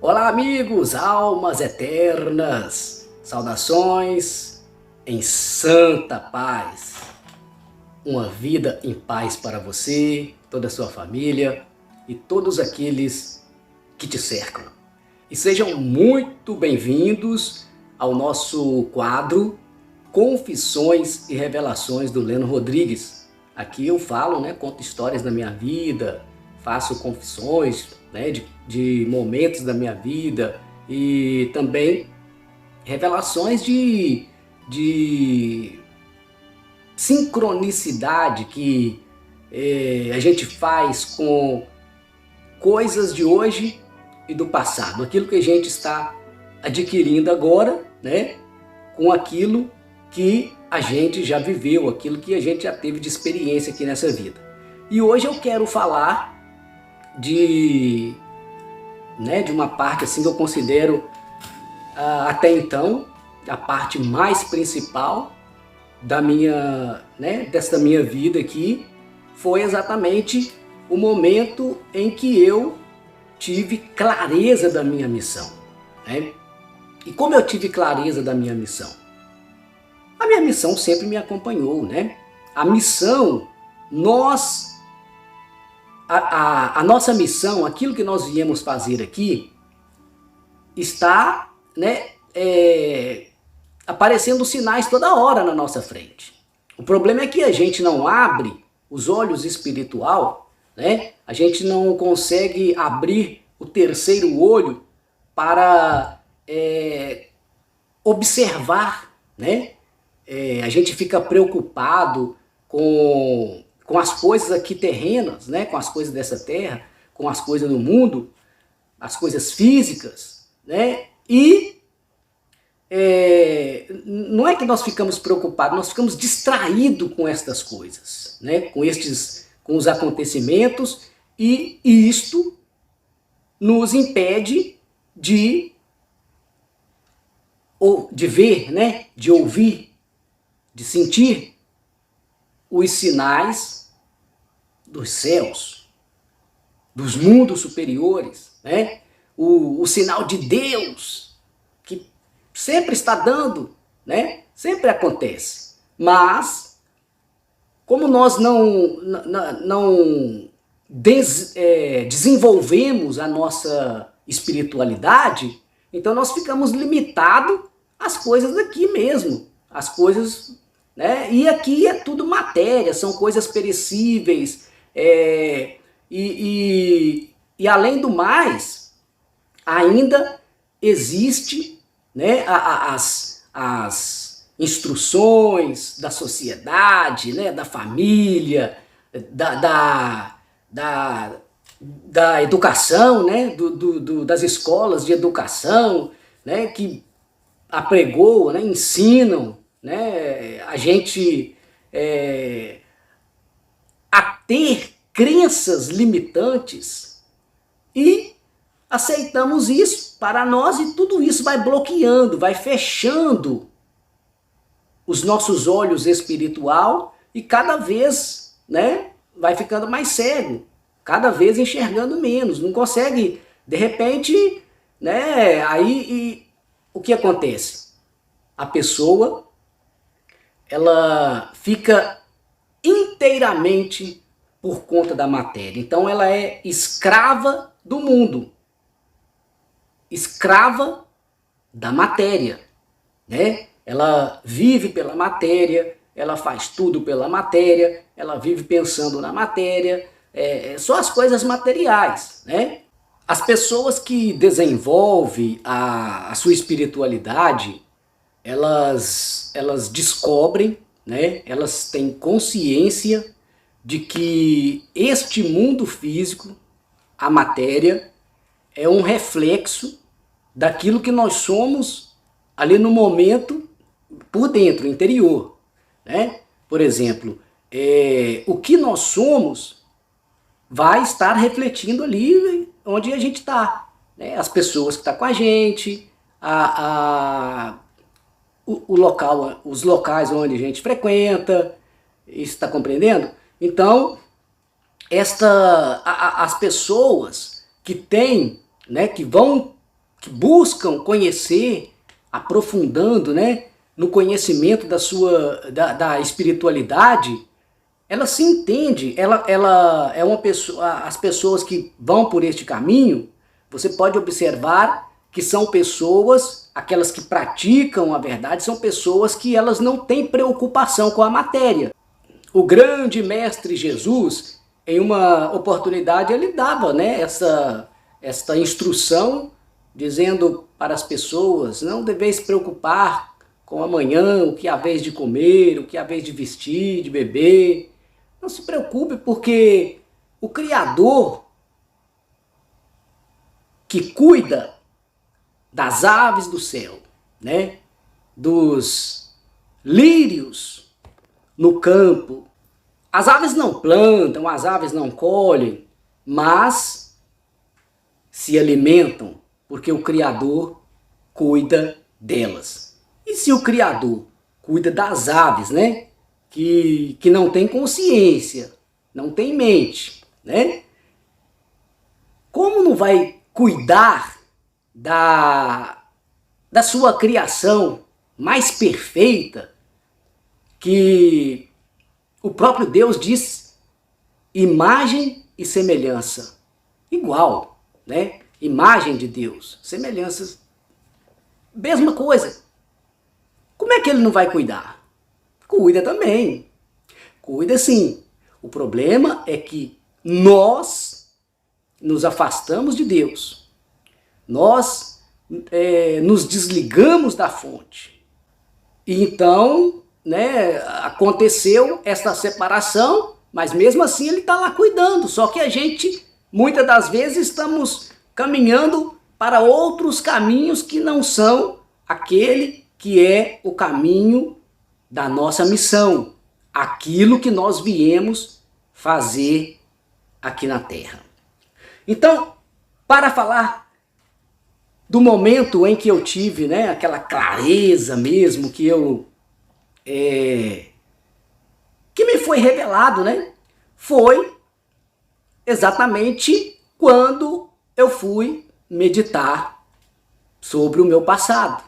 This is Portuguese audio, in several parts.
Olá, amigos, almas eternas, saudações em santa paz. Uma vida em paz para você, toda a sua família e todos aqueles que te cercam. E sejam muito bem-vindos ao nosso quadro Confissões e Revelações do Leno Rodrigues. Aqui eu falo, conto histórias da minha vida, faço confissões, de momentos da minha vida e também revelações de sincronicidade que a gente faz com coisas de hoje e do passado, aquilo que a gente está adquirindo agora, com aquilo que a gente já viveu, aquilo que a gente já teve de experiência aqui nessa vida. E hoje eu quero falar de uma parte assim que eu considero até então a parte mais principal da desta minha vida aqui, foi exatamente o momento em que eu tive clareza da minha missão. E como eu tive clareza da minha missão? A minha missão sempre me acompanhou, A missão, a nossa missão, aquilo que nós viemos fazer aqui, está aparecendo sinais toda hora na nossa frente. O problema é que a gente não abre os olhos espiritual, a gente não consegue abrir o terceiro olho para observar, a gente fica preocupado com as coisas aqui terrenas, com as coisas dessa terra, com as coisas do mundo, as coisas físicas, e não é que nós ficamos preocupados, nós ficamos distraídos com estas coisas, com os acontecimentos, e isto nos impede de ver, de ouvir, de sentir os sinais dos céus, dos mundos superiores, o sinal de Deus, que sempre está dando, sempre acontece. Mas, como nós não desenvolvemos a nossa espiritualidade, então nós ficamos limitados às coisas daqui mesmo, às coisas... E aqui é tudo matéria, são coisas perecíveis, e além do mais, ainda existe as instruções da sociedade, da família, da educação, das escolas de educação, que apregou, ensinam, a gente a ter crenças limitantes, e aceitamos isso para nós, e tudo isso vai bloqueando, vai fechando os nossos olhos espiritual, e cada vez vai ficando mais cego, cada vez enxergando menos, não consegue, de repente, aí o que acontece? A pessoa, ela fica inteiramente por conta da matéria. Então ela é escrava do mundo, escrava da matéria, Ela vive pela matéria, ela faz tudo pela matéria, ela vive pensando na matéria, só as coisas materiais, As pessoas que desenvolvem a sua espiritualidade, elas descobrem, elas têm consciência de que este mundo físico, a matéria, é um reflexo daquilo que nós somos ali no momento, por dentro, interior. Por exemplo, o que nós somos vai estar refletindo ali onde a gente está. As pessoas que estão com a gente, os locais onde a gente frequenta, está compreendendo? Então, as pessoas que têm, que vão que buscam conhecer, aprofundando, né, no conhecimento da espiritualidade, ela se entende, ela é uma pessoa, as pessoas que vão por este caminho, você pode observar que são pessoas, aquelas que praticam a verdade, são pessoas que elas não têm preocupação com a matéria. O grande mestre Jesus, em uma oportunidade, ele dava, né, esta instrução, dizendo para as pessoas, não deveis se preocupar com amanhã, o que há vez de comer, o que há vez de vestir, de beber. Não se preocupe, porque o Criador, que cuida das aves do céu, né, dos lírios no campo, as aves não plantam, as aves não colhem, mas se alimentam, porque o Criador cuida delas. E se o Criador cuida das aves, né, que não tem consciência, não tem mente, né, como não vai cuidar da sua criação mais perfeita, que o próprio Deus diz imagem e semelhança, igual, né? Imagem de Deus, semelhanças, mesma coisa. Como é que ele não vai cuidar? Cuida também, cuida sim. O problema é que nós nos afastamos de Deus, nós nos desligamos da fonte. E então, né, aconteceu esta separação, mas mesmo assim ele está lá cuidando, só que a gente, muitas das vezes, estamos caminhando para outros caminhos que não são aquele que é o caminho da nossa missão, aquilo que nós viemos fazer aqui na Terra. Então, para falar do momento em que eu tive, né, aquela clareza mesmo que me foi revelado, né, foi exatamente quando eu fui meditar sobre o meu passado.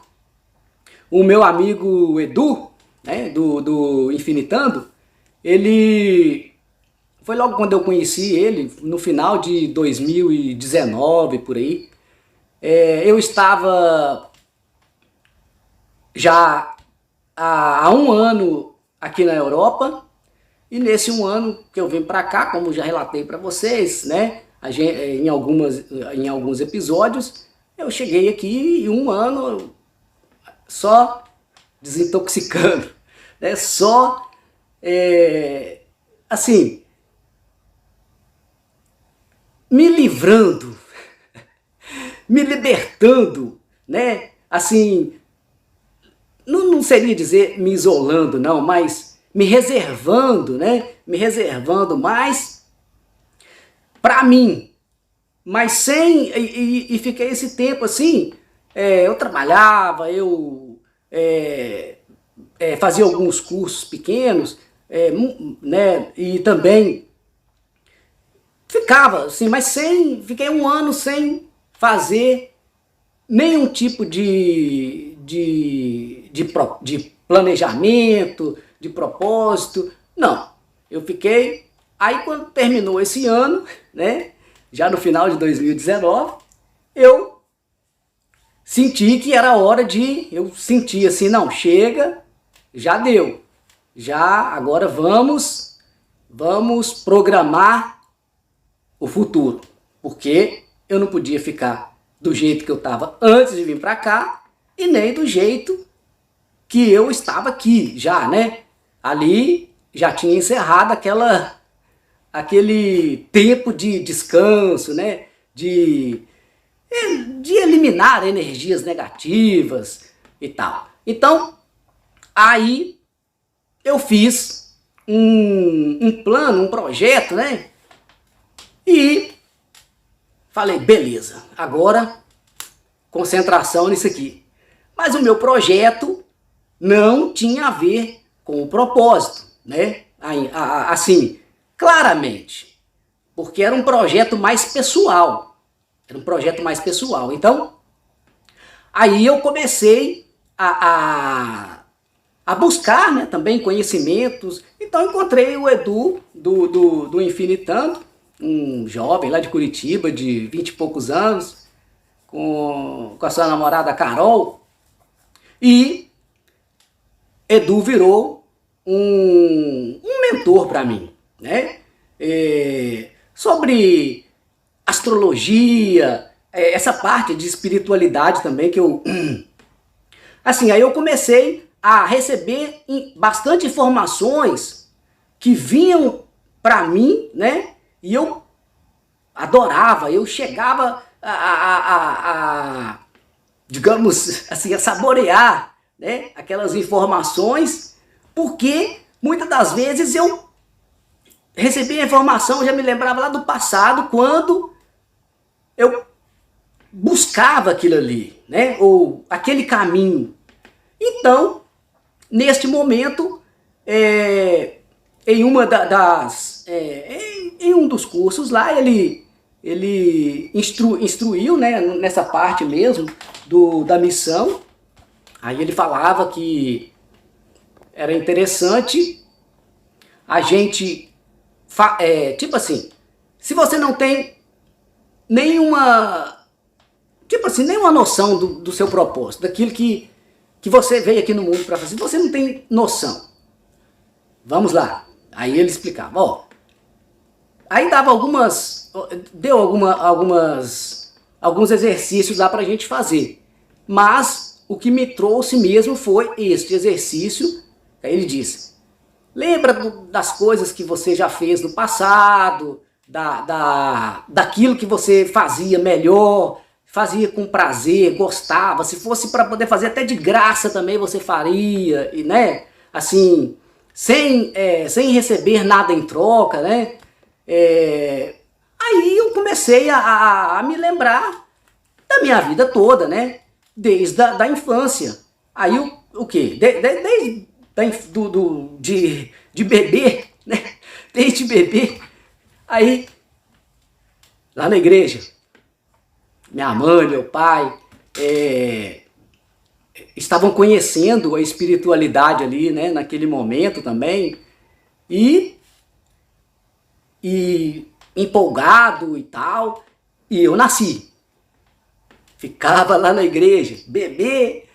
O meu amigo Edu, né, do Infinitando, ele foi logo quando eu conheci ele, no final de 2019, por aí. Eu estava já há um ano aqui na Europa, e nesse um ano que eu vim para cá, como já relatei para vocês, né, em alguns episódios, eu cheguei aqui e um ano só desintoxicando, né, só assim, me livrando, me libertando, né, assim, não seria dizer me isolando não, mas me reservando, né, me reservando mais para mim, mas sem, e fiquei esse tempo assim, eu trabalhava, eu fazia alguns cursos pequenos, né, e também ficava assim, mas fiquei um ano sem fazer nenhum tipo de planejamento, de propósito, não. Eu fiquei, aí quando terminou esse ano, né, já no final de 2019, eu senti que era hora eu senti assim, não, chega, já deu, agora vamos programar o futuro, porque eu não podia ficar do jeito que eu estava antes de vir para cá e nem do jeito que eu estava aqui já, né? Ali já tinha encerrado aquele tempo de descanso, né? De eliminar energias negativas e tal. Então, aí eu fiz um plano, um projeto, né? E falei, beleza, agora concentração nisso aqui. Mas o meu projeto não tinha a ver com o propósito, né? Assim, claramente, porque era um projeto mais pessoal. Era um projeto mais pessoal. Então, Aí eu comecei a buscar, né, também conhecimentos. Então encontrei o Edu do Infinitando, um jovem lá de Curitiba, de 20 e poucos anos, com a sua namorada Carol, e Edu virou um mentor para mim, né? Sobre astrologia, essa parte de espiritualidade também que eu... Assim, aí eu comecei a receber bastante informações que vinham para mim, né? E eu adorava, eu chegava digamos assim, a saborear, né, aquelas informações, porque muitas das vezes eu recebia a informação, já me lembrava lá do passado, quando eu buscava aquilo ali, né, ou aquele caminho. Então, neste momento, em uma em um dos cursos lá, ele instruiu, né, nessa parte mesmo da missão. Aí ele falava que era interessante a gente, tipo assim, se você não tem nenhuma, tipo assim, nenhuma noção do seu propósito, daquilo que você veio aqui no mundo para fazer, você não tem noção. Vamos lá. Aí ele explicava, ó. Aí dava alguns exercícios lá pra gente fazer. Mas o que me trouxe mesmo foi este exercício. Aí ele disse, lembra das coisas que você já fez no passado, daquilo que você fazia melhor, fazia com prazer, gostava. Se fosse para poder fazer até de graça também você faria, e, né? Assim, sem receber nada em troca, né? Aí eu comecei a me lembrar da minha vida toda, né? Desde a infância. Aí o quê? Desde de bebê, né? Desde bebê. Aí, lá na igreja, minha mãe, meu pai, estavam conhecendo a espiritualidade ali, né? Naquele momento também. E empolgado e tal, e eu nasci. Ficava lá na igreja, bebê,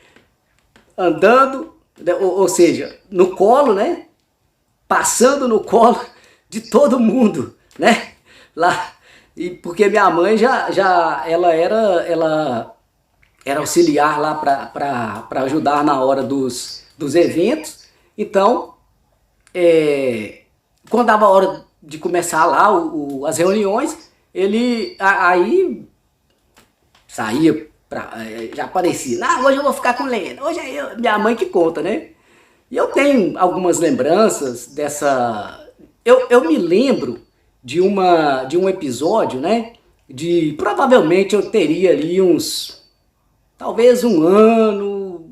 andando, ou seja, no colo, né? Passando no colo de todo mundo, né? Lá, e porque minha mãe ela era auxiliar lá para ajudar na hora dos eventos. Então, quando dava a hora de começar lá as reuniões, ele aí saía, já aparecia, hoje eu vou ficar com Lena, hoje é minha mãe que conta, né? E eu tenho algumas lembranças dessa... Eu me lembro de um episódio, né? Provavelmente eu teria ali talvez um ano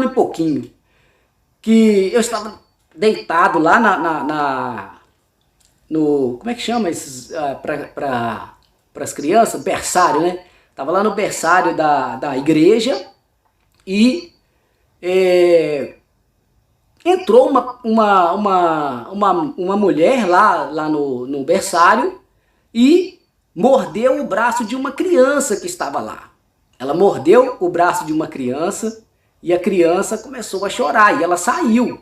e pouquinho, que eu estava deitado lá como é que chama esses, para as crianças? Berçário, né? Tava lá no berçário da igreja e entrou uma mulher lá no berçário e mordeu o braço de uma criança que estava lá. Ela mordeu o braço de uma criança e a criança começou a chorar e ela saiu.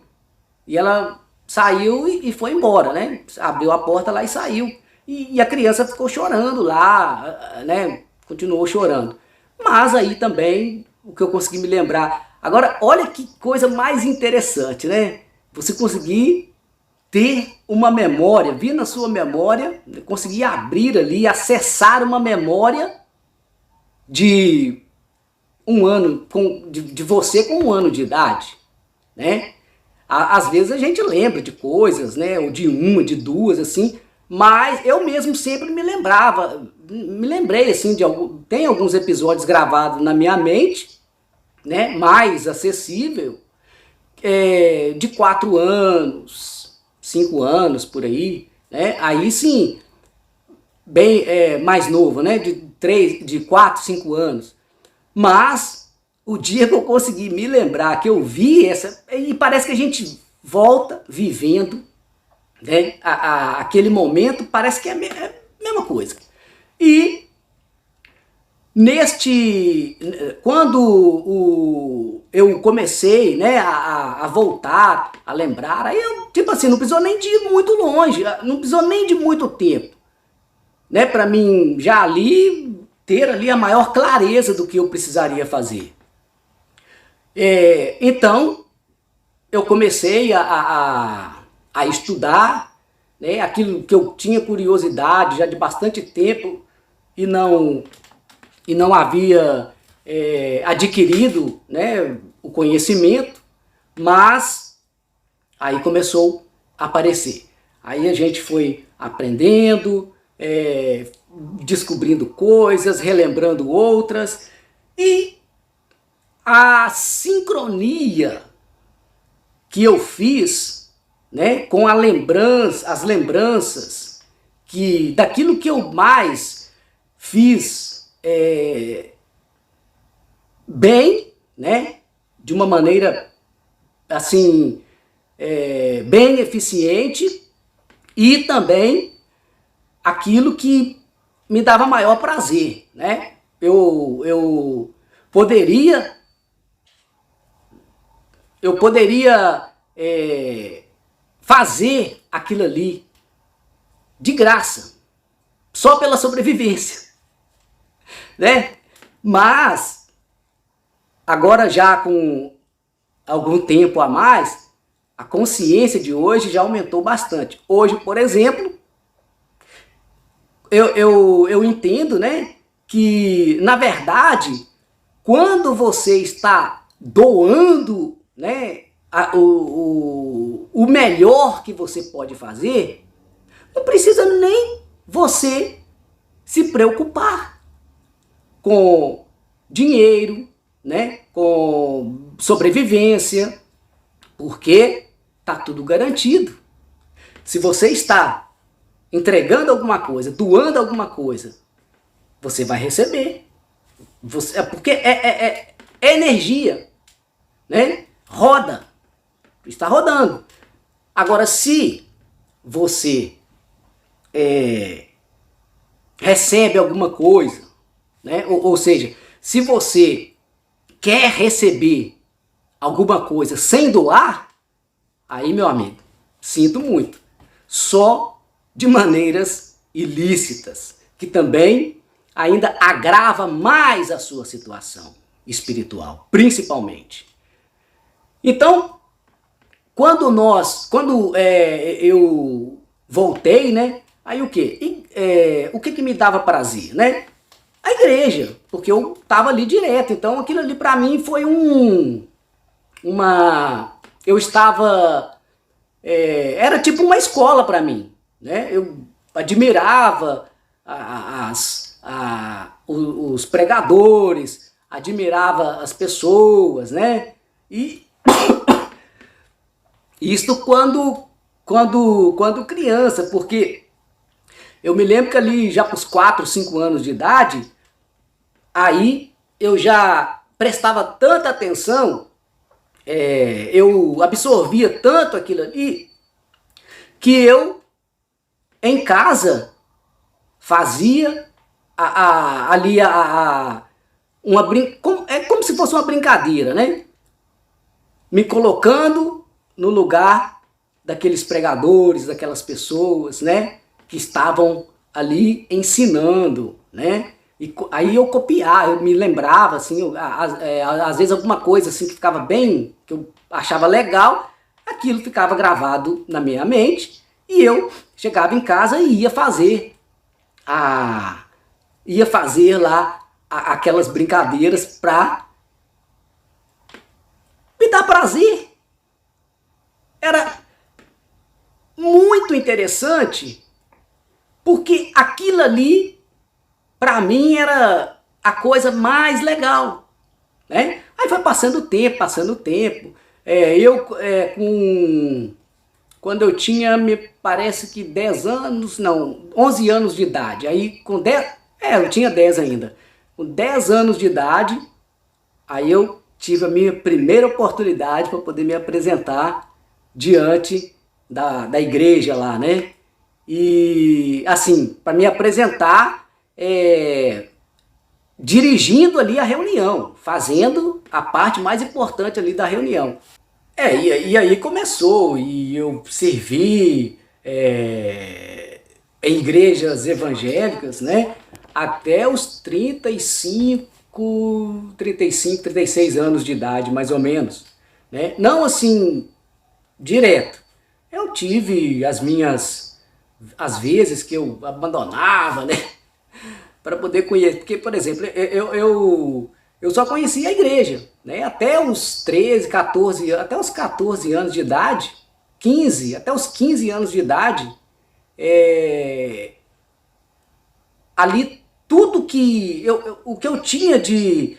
E ela saiu e foi embora, né? Abriu a porta lá e saiu. E a criança ficou chorando lá, né? Continuou chorando. Mas aí também, o que eu consegui me lembrar... Agora, olha que coisa mais interessante, né? Você conseguir ter uma memória, vir na sua memória, conseguir abrir ali, acessar uma memória de um ano, de você com 1 ano de idade, né? Às vezes a gente lembra de coisas, né? Ou de uma, de duas, assim, mas eu mesmo sempre me lembrei, assim, tem alguns episódios gravados na minha mente, né? Mais acessível, de 4 anos, 5 anos, por aí, né? Aí sim, bem mais novo, né? De 4, 5 anos. Mas o dia que eu consegui me lembrar que eu vi essa, e parece que a gente volta vivendo, né, aquele momento, parece que é a mesma coisa. E quando eu comecei, né, a voltar, a lembrar, aí eu, tipo assim, não precisou nem de ir muito longe, não precisou nem de muito tempo, né, para mim já ali, ter ali a maior clareza do que eu precisaria fazer. Então, eu comecei a estudar, né, aquilo que eu tinha curiosidade já de bastante tempo e não havia adquirido, né, o conhecimento, mas aí começou a aparecer. Aí a gente foi aprendendo, descobrindo coisas, relembrando outras, e a sincronia que eu fiz, né, com as lembranças daquilo que eu mais fiz bem, né, de uma maneira assim bem eficiente, e também aquilo que me dava maior prazer, né? Eu poderia fazer aquilo ali de graça, só pela sobrevivência, né? Mas agora, já com algum tempo a mais, a consciência de hoje já aumentou bastante. Hoje, por exemplo, eu entendo, né, que na verdade, quando você está doando, né, o melhor que você pode fazer, não precisa nem você se preocupar com dinheiro, né, com sobrevivência, porque tá tudo garantido. Se você está entregando alguma coisa, doando alguma coisa, você vai receber. Porque é energia, né? Roda, está rodando. Agora, se você recebe alguma coisa, né? Ou seja, se você quer receber alguma coisa sem doar, aí, meu amigo, sinto muito. Só de maneiras ilícitas, que também ainda agrava mais a sua situação espiritual, principalmente. Então, quando eu voltei, né? Aí o quê? O que me dava prazer, né? A igreja, porque eu estava ali direto. Então aquilo ali para mim foi eu estava... era tipo uma escola para mim, né? Eu admirava os pregadores, admirava as pessoas, né? E isso quando criança, porque eu me lembro que ali já com os 4, 5 anos de idade, aí eu já prestava tanta atenção, eu absorvia tanto aquilo ali, que eu, em casa, fazia como se fosse uma brincadeira, né? Me colocando no lugar daqueles pregadores, daquelas pessoas, né, que estavam ali ensinando, né? E aí eu copiava, eu me lembrava, assim, às vezes alguma coisa assim que ficava bem, que eu achava legal, aquilo ficava gravado na minha mente, e eu chegava em casa e ia fazer lá aquelas brincadeiras para me dar prazer. Era muito interessante, porque aquilo ali, para mim, era a coisa mais legal, né? Aí foi passando o tempo, quando eu tinha, me parece que 10 anos, não, 11 anos de idade, aí com 10, eu tinha 10 ainda, com 10 anos de idade, aí eu tive a minha primeira oportunidade para poder me apresentar diante da igreja lá, né? E assim, para me apresentar, dirigindo ali a reunião, fazendo a parte mais importante ali da reunião. E aí começou, e eu servi em igrejas evangélicas, né? Até os 36 anos de idade, mais ou menos. Né? Não assim, direto. Eu tive as vezes que eu abandonava, né? Para poder conhecer, porque, por exemplo, eu só conhecia a igreja, né? Até os 13, 14, até os 14 anos de idade, 15, até os 15 anos de idade, ali tudo que o que eu tinha de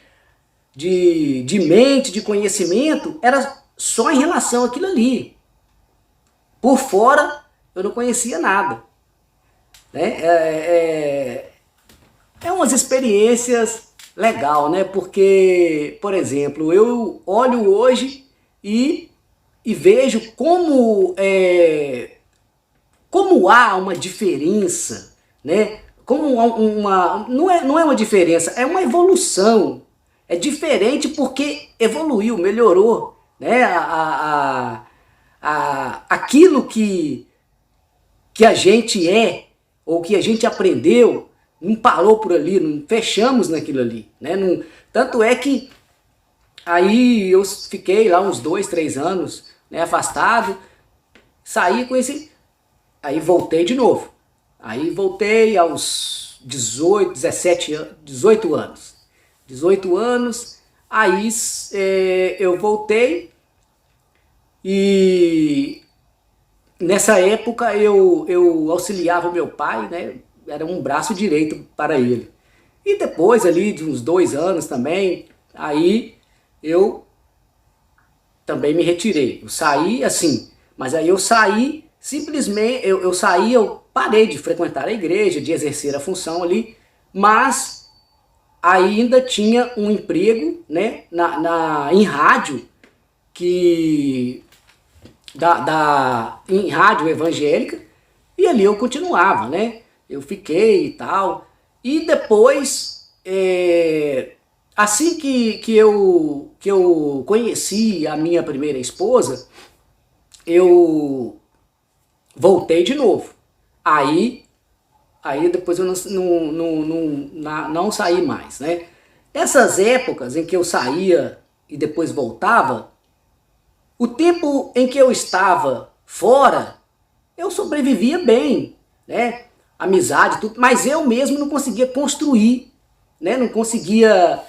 mente, de conhecimento, era só em relação àquilo ali. Por fora, eu não conhecia nada. Né? É umas experiências legal, né? Porque, por exemplo, eu olho hoje e vejo como há uma diferença, né? Como não é uma diferença, é uma evolução. É diferente porque evoluiu, melhorou, né? Aquilo que a gente ou que a gente aprendeu, não parou por ali, não fechamos naquilo ali, né? Não, tanto é que aí eu fiquei lá uns 2, 3 anos, né, afastado, saí com esse, aí voltei de novo. Aí voltei aos 18, 17, 18 anos. 18 anos, aí eu voltei e nessa época eu auxiliava o meu pai, né? Era um braço direito para ele. E depois ali de uns 2 anos também, aí eu também me retirei. Eu saí assim, mas aí eu saí simplesmente, eu parei de frequentar a igreja, de exercer a função ali, mas ainda tinha um emprego, né, em rádio, em rádio evangélica, e ali eu continuava, né? Eu fiquei e tal. E depois, assim que eu conheci a minha primeira esposa, eu voltei de novo. Aí depois eu não saí mais, né? Essas épocas em que eu saía e depois voltava, o tempo em que eu estava fora, eu sobrevivia bem, né? Amizade, tudo, mas eu mesmo não conseguia construir, né? Não conseguia,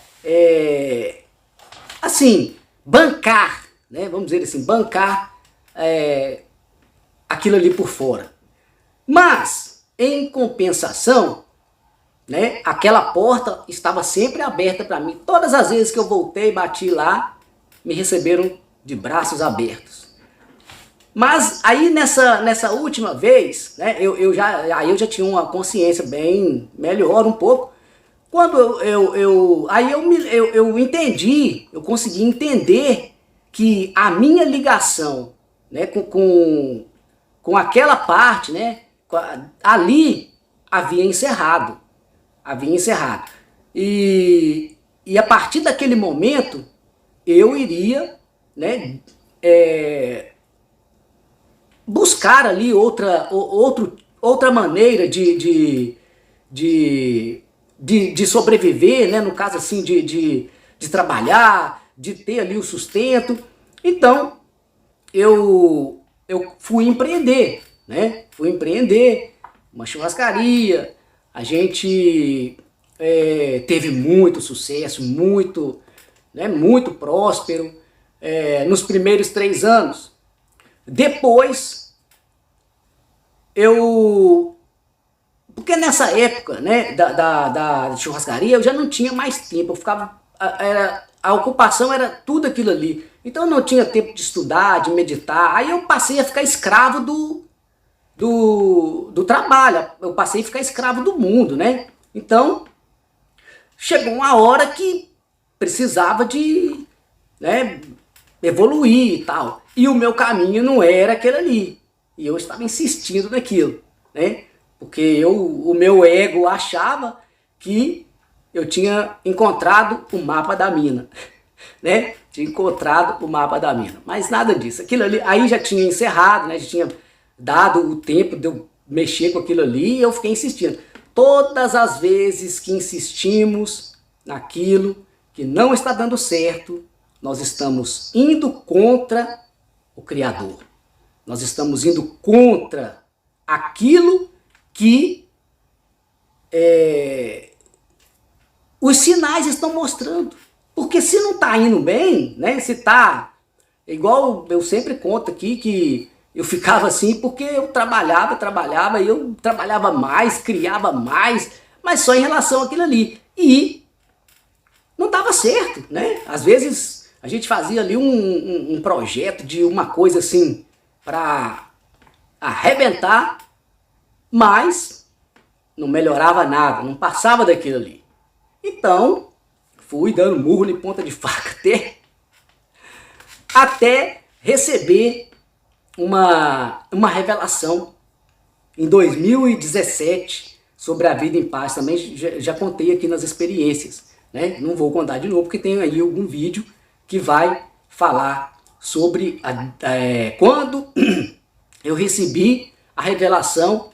assim, bancar, né? Vamos dizer assim, bancar aquilo ali por fora. Mas, em compensação, né? Aquela porta estava sempre aberta para mim. Todas as vezes que eu voltei, bati lá, me receberam de braços abertos. Mas aí nessa última vez, né, eu já tinha uma consciência bem melhor um pouco. Quando eu entendi, eu consegui entender que a minha ligação, né, com aquela parte, né, ali havia encerrado. Havia encerrado. E a partir daquele momento, eu iria, né, buscar ali outra maneira de sobreviver, né? No caso assim, de trabalhar, de ter ali o sustento. Então, eu fui empreender, né? Fui empreender uma churrascaria. A gente teve muito sucesso, muito próspero nos primeiros 3 anos. Depois, porque nessa época, né, da churrascaria, eu já não tinha mais tempo, a ocupação era tudo aquilo ali. Então eu não tinha tempo de estudar, de meditar, aí eu passei a ficar escravo do trabalho, eu passei a ficar escravo do mundo, né? Então, chegou uma hora que precisava de, né, evoluir e tal. E o meu caminho não era aquele ali. E eu estava insistindo naquilo, né? Porque o meu ego achava que eu tinha encontrado o mapa da mina, né? Tinha encontrado o mapa da mina. Mas nada disso. Aquilo ali, aí já tinha encerrado, né? Já tinha dado o tempo de eu mexer com aquilo ali e eu fiquei insistindo. Todas as vezes que insistimos naquilo que não está dando certo, nós estamos indo contra o Criador. Nós estamos indo contra aquilo que os sinais estão mostrando. Porque se não está indo bem, né? Se está igual eu sempre conto aqui que eu ficava assim porque eu trabalhava e eu trabalhava mais, criava mais, mas só em relação àquilo ali. E não dava certo, né? Às vezes a gente fazia ali um projeto de uma coisa assim para arrebentar, mas não melhorava nada, não passava daquilo ali. Então, fui dando murro em ponta de faca até receber uma revelação em 2017 sobre a vida em paz. Também já contei aqui nas experiências, né? Não vou contar de novo porque tem aí algum vídeo que vai falar sobre quando eu recebi a revelação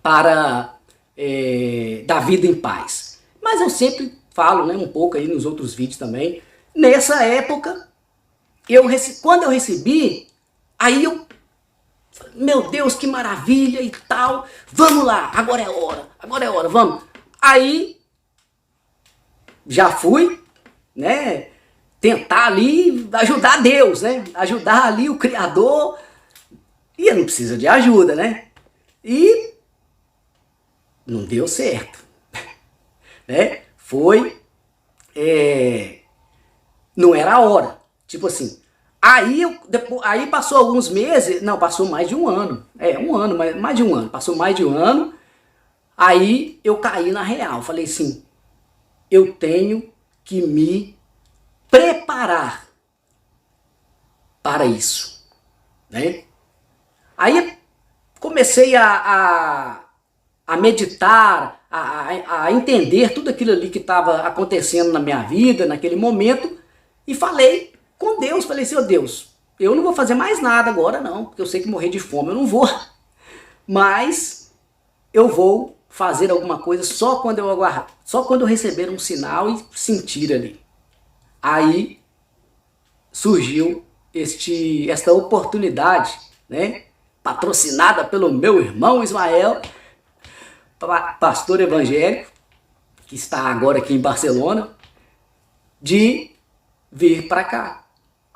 da vida em paz. Mas eu sempre falo, né, um pouco aí nos outros vídeos também. Nessa época, quando eu recebi, aí eu, meu Deus, que maravilha e tal, vamos lá, agora é hora, vamos. Aí, já fui, né, tentar ali ajudar Deus, né, ajudar ali o Criador, e eu não precisa de ajuda, né, e não deu certo, né, não era a hora, tipo assim. Aí passou alguns meses, não, passou mais de um ano, mais de um ano, passou mais de um ano, aí eu caí na real, falei assim, eu tenho que me preparar para isso, né? Aí comecei a meditar, a entender tudo aquilo ali que estava acontecendo na minha vida, naquele momento, e falei com Deus, falei assim, ó Deus, eu não vou fazer mais nada agora não, porque eu sei que morrer de fome eu não vou, mas eu vou fazer alguma coisa só quando eu receber um sinal e sentir ali. Aí surgiu esta oportunidade, né, patrocinada pelo meu irmão Ismael, pastor evangélico, que está agora aqui em Barcelona, de vir para cá.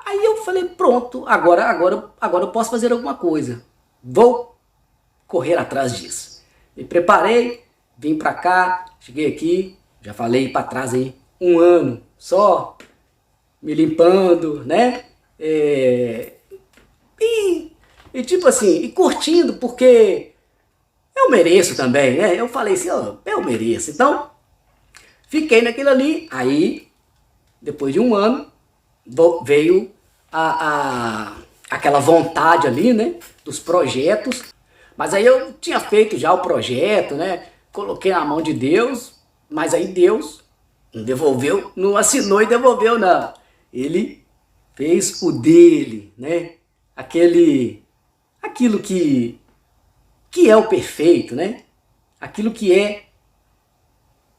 Aí eu falei, pronto, agora eu posso fazer alguma coisa. Vou correr atrás disso. Me preparei, vim para cá, cheguei aqui, já falei para trás aí, um ano só, me limpando, né? E tipo assim, e curtindo, porque eu mereço também, né? Eu falei assim, ó, eu mereço. Então, fiquei naquilo ali, aí, depois de um ano, veio aquela vontade ali, né, dos projetos, mas aí eu tinha feito já o projeto, né, coloquei na mão de Deus, mas aí Deus não devolveu, não assinou e devolveu não, ele fez o dele, né, aquilo que é o perfeito, né, aquilo que é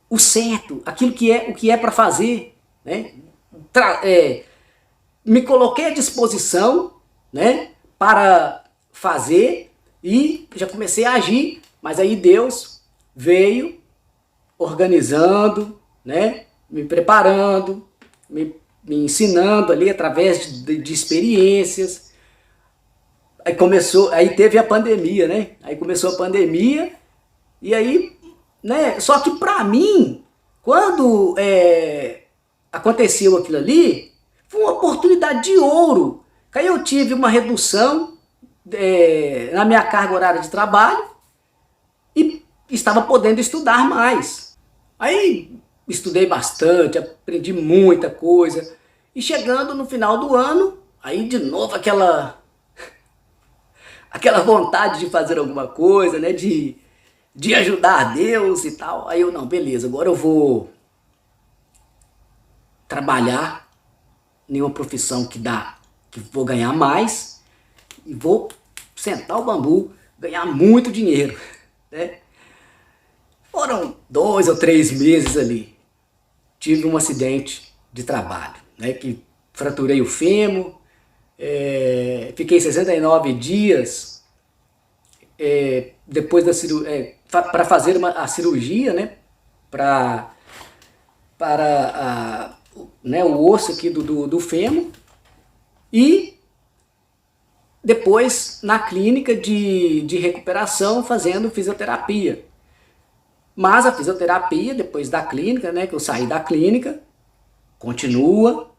o certo, aquilo que é o que é para fazer, né, me coloquei à disposição, né, para fazer e já comecei a agir, mas aí Deus veio organizando, né, me preparando, me ensinando ali através de experiências. Aí teve a pandemia, né, aí começou a pandemia e aí, né, só que para mim, quando aconteceu aquilo ali, foi uma oportunidade de ouro. Aí eu tive uma redução na minha carga horária de trabalho e estava podendo estudar mais. Aí estudei bastante, aprendi muita coisa. E chegando no final do ano, aí de novo aquela vontade de fazer alguma coisa, né? De ajudar a Deus e tal. Aí eu, não, beleza, agora eu vou trabalhar em uma profissão que vou ganhar mais e vou sentar o bambu, ganhar muito dinheiro, né? Foram 2 ou 3 meses ali. Tive um acidente de trabalho, né? Que fraturei o fêmur, fiquei 69 dias depois da cirurgia, para fazer a cirurgia, né? Para né, o osso aqui do fêmur, e depois na clínica de recuperação fazendo fisioterapia. Mas a fisioterapia, depois da clínica, né, que eu saí da clínica, continua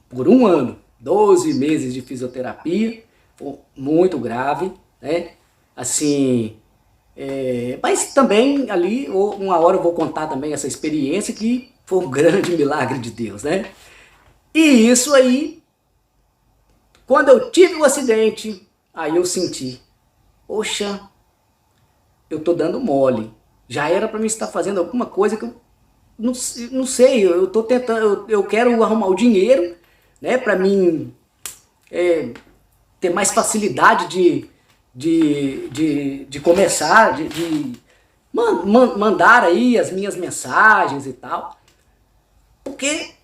por 1 ano, 12 meses de fisioterapia, foi muito grave, né? Assim, mas também ali, uma hora eu vou contar também essa experiência que foi um grande milagre de Deus, né? E isso aí, quando eu tive o acidente, aí eu senti, poxa, eu tô dando mole. Já era para mim estar fazendo alguma coisa que eu não sei, eu tô tentando, eu quero arrumar o dinheiro, né, para mim ter mais facilidade de começar, de mandar aí as minhas mensagens e tal, porque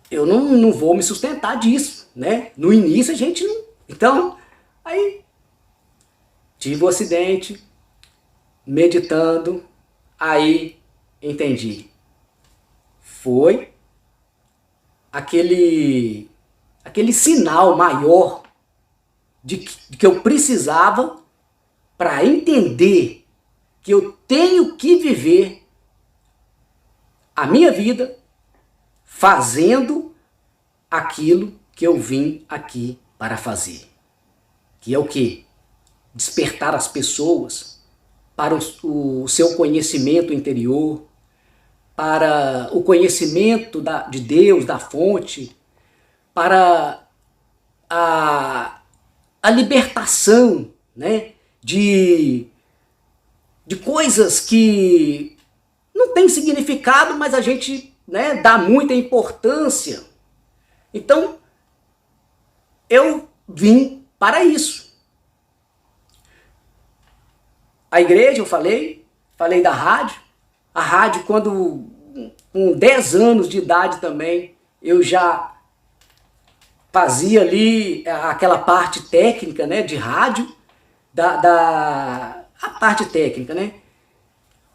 eu não vou me sustentar disso, né? No início a gente não... Então, aí tive o acidente, meditando, aí entendi. Foi aquele sinal maior de que eu precisava para entender que eu tenho que viver a minha vida fazendo aquilo que eu vim aqui para fazer. Que é o quê? Despertar as pessoas para o seu conhecimento interior, para o conhecimento de Deus, da fonte, para a libertação, né, de coisas que não tem significado, mas a gente, né, dá muita importância. Então, eu vim para isso. A igreja, eu falei da rádio. A rádio, quando com 10 anos de idade também, eu já fazia ali aquela parte técnica, né, de rádio, a parte técnica, né?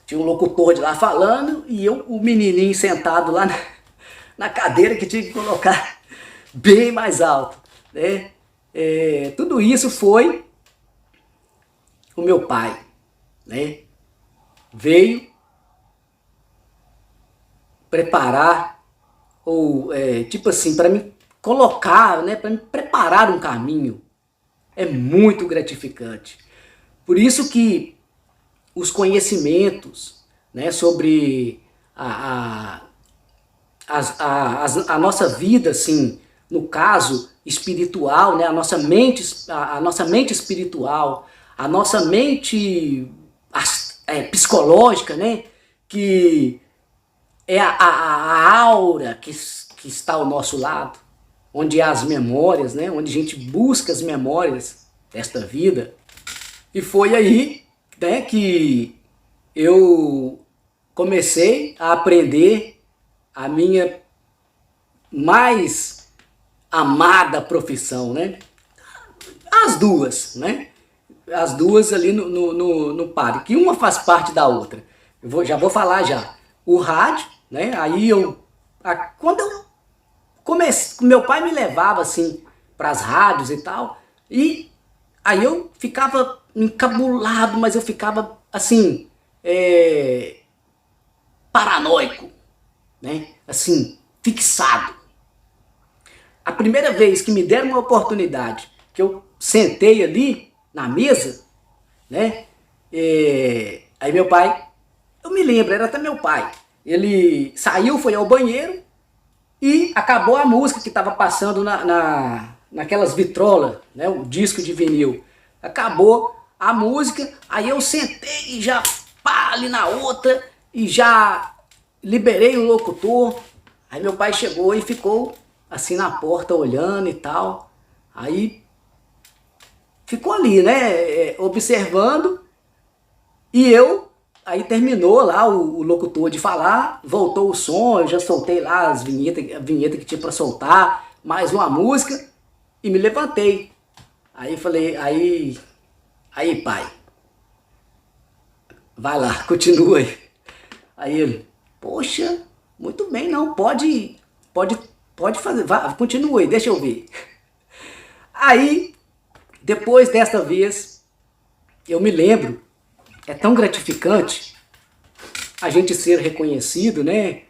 Tinha um locutor de lá falando e eu, o menininho sentado lá na cadeira que tinha que colocar bem mais alto, né? Tudo isso foi o meu pai, né? Veio preparar, ou tipo assim, para me colocar, né, para me preparar um caminho. É muito gratificante. Por isso que os conhecimentos, né, sobre a nossa vida, assim, no caso espiritual, né, a nossa mente espiritual, a nossa mente psicológica, né, que é a aura que está ao nosso lado, onde há as memórias, né, onde a gente busca as memórias desta vida. E foi aí, né, que eu comecei a aprender a minha mais amada profissão, né? As duas, né? As duas ali no páreo, que uma faz parte da outra. Já vou falar já. O rádio, né? Aí quando eu comecei, meu pai me levava assim para as rádios e tal, e aí eu ficava encabulado, mas eu ficava assim, paranoico, né? Assim, fixado. A primeira vez que me deram uma oportunidade, que eu sentei ali na mesa, né? Aí meu pai, eu me lembro, era até meu pai, Ele saiu, foi ao banheiro e acabou a música que estava passando naquelas vitrolas, né, o disco de vinil. Acabou a música, aí eu sentei e já pá, ali na outra e já liberei o locutor. Aí meu pai chegou e ficou assim na porta olhando e tal. Aí ficou ali, né, observando, e aí terminou lá o locutor de falar, voltou o som, eu já soltei lá a vinheta que tinha para soltar, mais uma música, e me levantei. Aí falei, aí pai, vai lá, continua aí. Aí ele, poxa, muito bem, não, pode fazer, vai, continua aí, deixa eu ver. Aí, depois desta vez, eu me lembro, é tão gratificante a gente ser reconhecido, né?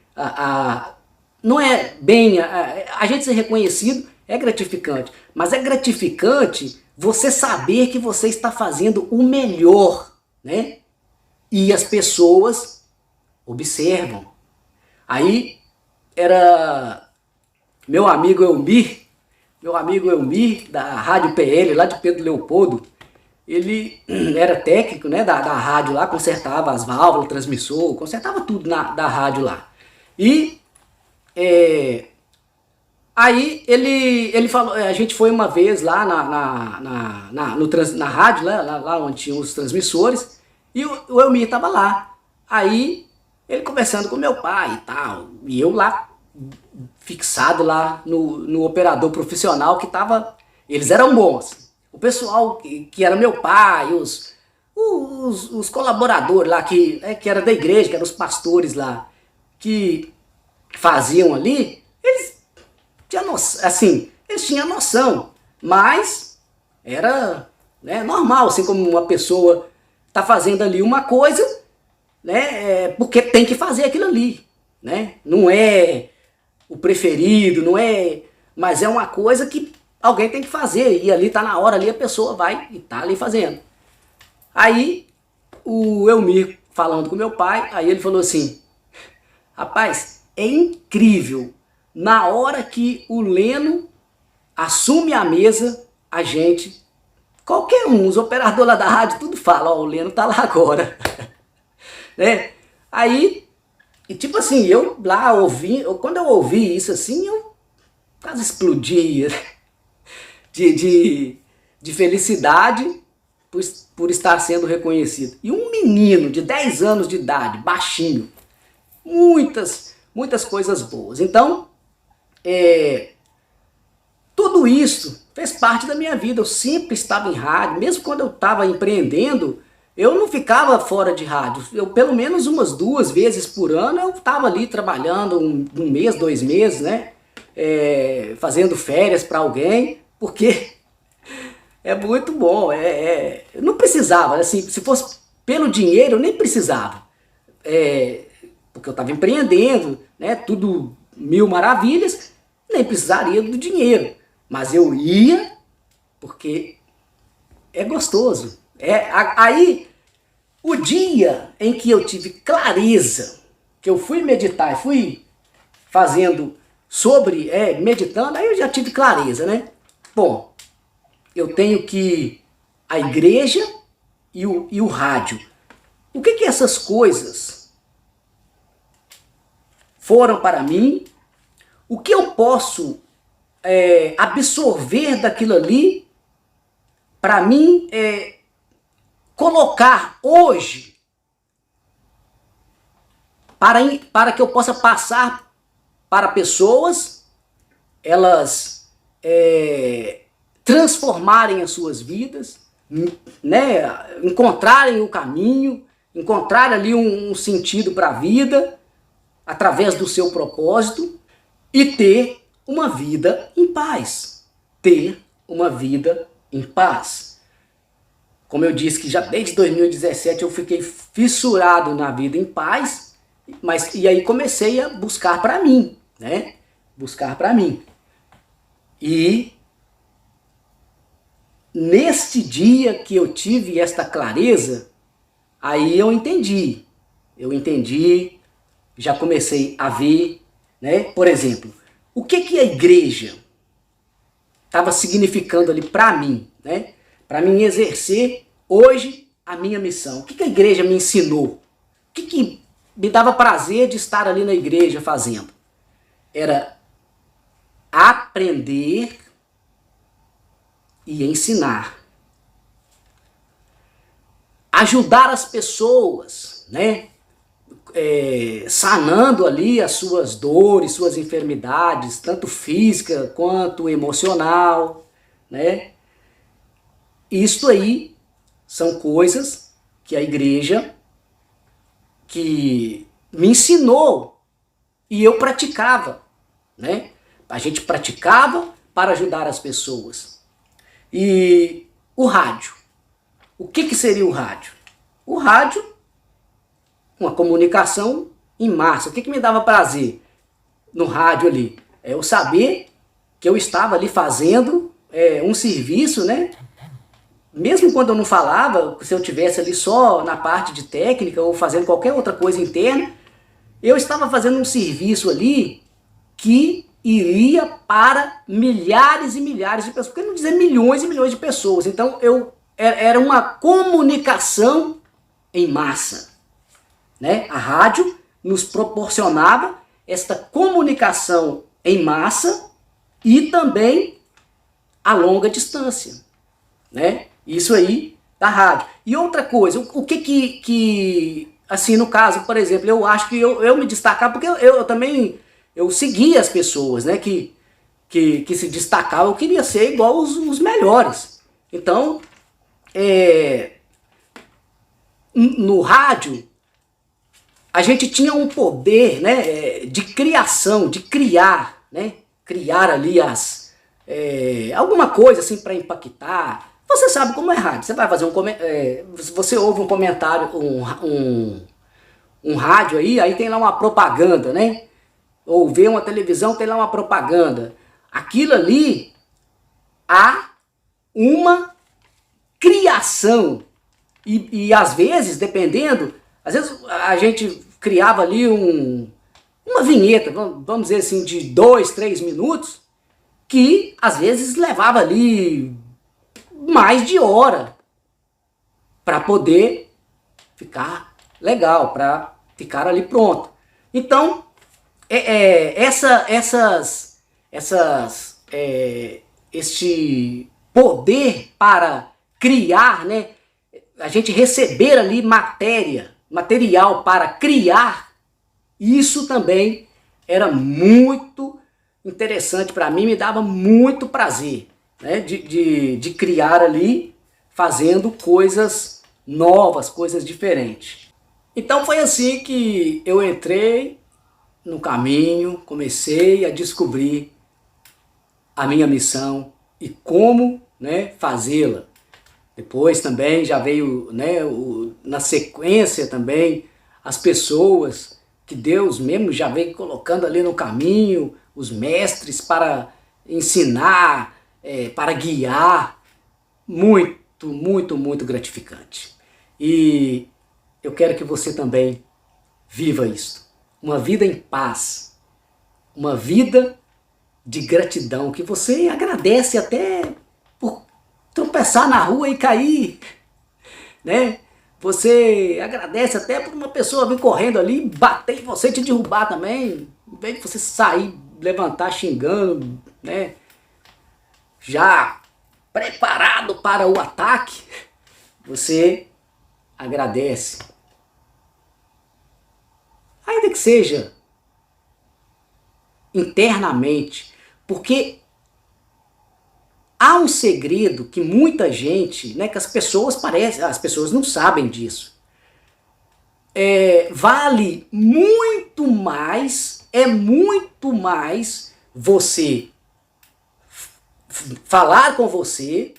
Não é bem, a gente ser reconhecido é gratificante, mas é gratificante você saber que você está fazendo o melhor, né? E as pessoas observam. Aí era meu amigo Elmir, da Rádio PL, lá de Pedro Leopoldo. Ele era técnico, né, da rádio lá, consertava as válvulas, transmissor, consertava tudo da rádio lá. E aí ele falou, a gente foi uma vez lá na rádio, lá onde tinha os transmissores, e o Elmir estava lá. Aí ele conversando com meu pai e tal, e eu lá fixado lá no operador profissional que tava, eles eram bons. O pessoal que era meu pai, os colaboradores lá que era da igreja, que eram os pastores lá, que faziam ali, eles tinham noção, assim, eles tinham noção, mas era, né, normal, assim como uma pessoa tá fazendo ali uma coisa, né, porque tem que fazer aquilo ali, né, não é o preferido, não é, mas é uma coisa que alguém tem que fazer, e ali tá na hora, ali a pessoa vai e tá ali fazendo. Aí o Elmir falando com meu pai, aí ele falou assim, rapaz, é incrível, na hora que o Leno assume a mesa, a gente, qualquer um, os operadores lá da rádio, tudo fala, ó, o Leno tá lá agora. Né? Aí, e tipo assim, eu lá ouvi, quando eu ouvi isso assim, eu quase explodia de felicidade por estar sendo reconhecido. E um menino de 10 anos de idade, baixinho, muitas coisas boas. Então, tudo isso fez parte da minha vida. Eu sempre estava em rádio, mesmo quando eu estava empreendendo, eu não ficava fora de rádio. Eu, pelo menos umas 2 vezes por ano, eu estava ali trabalhando um mês, 2 meses, né? Fazendo férias para alguém, porque é muito bom. Eu não precisava, assim, se fosse pelo dinheiro, eu nem precisava. Porque eu estava empreendendo, né? Tudo mil maravilhas, nem precisaria do dinheiro. Mas eu ia porque é gostoso. Aí, o dia em que eu tive clareza, que eu fui meditar e fui fazendo sobre, meditando, aí eu já tive clareza, né? Bom, eu tenho que a igreja e o rádio. O que essas coisas foram para mim? O que eu posso absorver daquilo ali para mim colocar hoje para que eu possa passar para pessoas, elas transformarem as suas vidas, né, encontrarem o caminho, encontrar ali um sentido para a vida através do seu propósito e ter uma vida em paz. Ter uma vida em paz. Como eu disse que já desde 2017 eu fiquei fissurado na vida em paz, e aí comecei a buscar para mim, né? Buscar para mim. E neste dia que eu tive esta clareza, aí eu entendi já comecei a ver, né? Por exemplo, o que que a igreja estava significando ali para mim, né? Para mim exercer hoje a minha missão. O que que a igreja me ensinou? O que que me dava prazer de estar ali na igreja fazendo? Era aprender e ensinar. Ajudar as pessoas, né? Sanando ali as suas dores, suas enfermidades, tanto física quanto emocional, né? Isto aí são coisas que a igreja que me ensinou e eu praticava, né? A gente praticava para ajudar as pessoas. E o rádio. O que que seria o rádio? O rádio, uma comunicação em massa. O que que me dava prazer no rádio ali? É eu saber que eu estava ali fazendo um serviço, né? Mesmo quando eu não falava, se eu tivesse ali só na parte de técnica ou fazendo qualquer outra coisa interna, eu estava fazendo um serviço ali que iria para milhares e milhares de pessoas, por que não dizer milhões e milhões de pessoas? Então era uma comunicação em massa, né? A rádio nos proporcionava esta comunicação em massa e também a longa distância, né? Isso aí da rádio. E outra coisa, o que assim, no caso, por exemplo, eu acho que eu me destacava, porque eu também eu seguia as pessoas, né, que se destacavam, eu queria ser igual os melhores. Então, no rádio, a gente tinha um poder, né, de criação, de criar, né, criar ali alguma coisa assim para impactar. Você sabe como é rádio. Você vai fazer você ouve um comentário, um rádio aí tem lá uma propaganda, né? Ou vê uma televisão, tem lá uma propaganda. Aquilo ali há uma criação. E às vezes, dependendo, às vezes a gente criava ali uma vinheta, vamos dizer assim, de 2, 3 minutos, que às vezes levava ali mais de hora para poder ficar legal, para ficar ali pronto. Então, este poder para criar, né? A gente receber ali material para criar, isso também era muito interessante para mim, me dava muito prazer, né? De criar ali, fazendo coisas novas, coisas diferentes. Então foi assim que eu entrei no caminho, comecei a descobrir a minha missão e como, né, fazê-la. Depois também já veio, né, na sequência também as pessoas que Deus mesmo já veio colocando ali no caminho, os mestres para ensinar, para guiar. Muito, muito, muito gratificante. E eu quero que você também viva isso. Uma vida em paz, uma vida de gratidão, que você agradece até por tropeçar na rua e cair, né? Você agradece até por uma pessoa vir correndo ali, bater em você e te derrubar também, em vez de você sair, levantar xingando, né? Já preparado para o ataque, você agradece. Ainda que seja internamente, porque há um segredo que muita gente, né, que as pessoas não sabem disso. Vale muito mais, muito mais você falar com você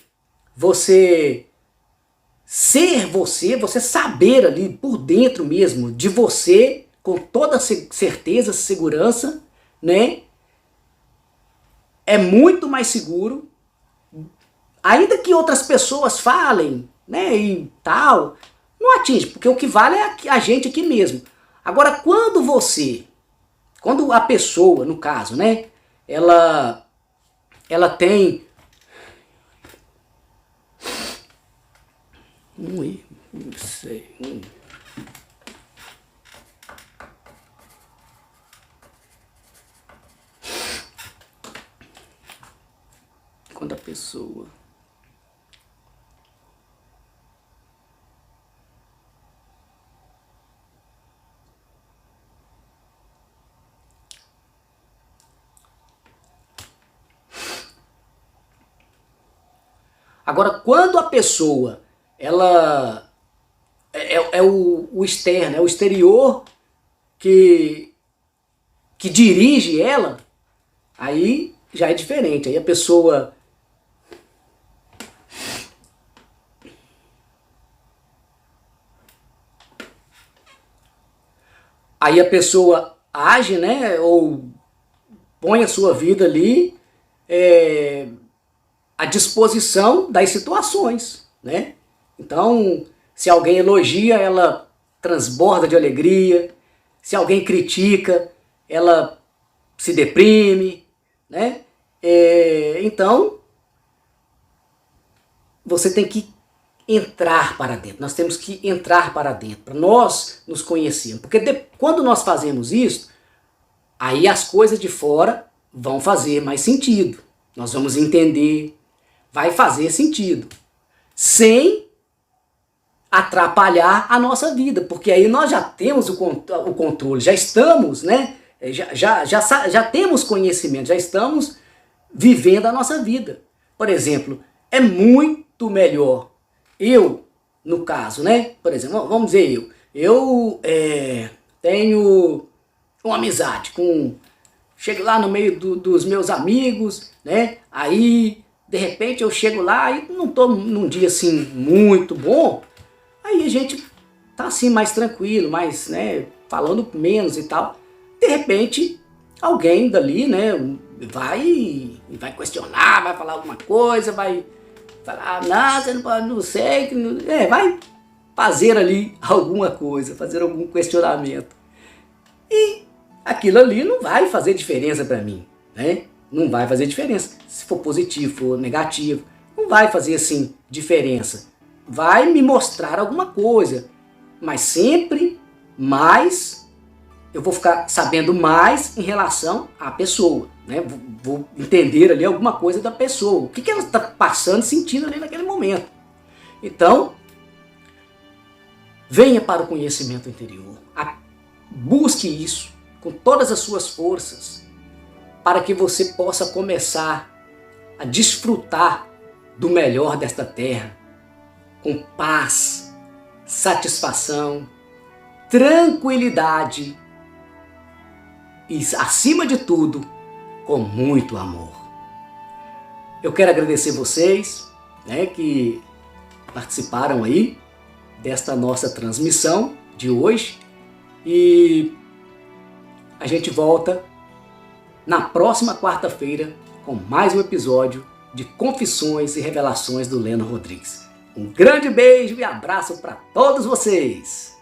ser você saber ali por dentro mesmo de você, com toda certeza, segurança, né? É muito mais seguro, ainda que outras pessoas falem, né, e tal, não atinge, porque o que vale é a gente aqui mesmo. Agora, quando a pessoa, no caso, né, ela tem não sei, quando a pessoa Agora, quando a pessoa, ela é o externo, é o exterior que dirige ela, aí já é diferente. Aí a pessoa age, né, ou põe a sua vida ali à disposição das situações, né? Então, se alguém elogia, ela transborda de alegria. Se alguém critica, ela se deprime, né? Então, você tem que entrar para dentro. Nós temos que entrar para dentro, para nós nos conhecermos. Porque quando nós fazemos isso, aí as coisas de fora vão fazer mais sentido. Nós vamos entender, vai fazer sentido. Sem atrapalhar a nossa vida, porque aí nós já temos o controle, já estamos, né? Já temos conhecimento, já estamos vivendo a nossa vida. Por exemplo, é muito melhor no caso, né? Por exemplo, vamos dizer eu tenho uma amizade chego lá no meio dos meus amigos, né? Aí, de repente, eu chego lá e não tô num dia assim muito bom. Aí a gente tá assim mais tranquilo, mais, né, falando menos e tal. De repente, alguém dali, né, vai questionar, vai falar alguma coisa, vai falar, não, você não pode, não sei, vai fazer ali alguma coisa, fazer algum questionamento. E aquilo ali não vai fazer diferença para mim, né? Não vai fazer diferença. Se for positivo, for negativo, não vai fazer assim diferença. Vai me mostrar alguma coisa, mas sempre mais eu vou ficar sabendo mais em relação à pessoa, né? Vou entender ali alguma coisa da pessoa, o que ela está passando, sentindo ali naquele momento. Então, venha para o conhecimento interior, busque isso com todas as suas forças, para que você possa começar a desfrutar do melhor desta terra, com paz, satisfação, tranquilidade e, acima de tudo, com muito amor. Eu quero agradecer vocês, né, que participaram aí desta nossa transmissão de hoje, e a gente volta na próxima quarta-feira com mais um episódio de Confissões e Revelações do Leno Rodrigues. Um grande beijo e abraço para todos vocês!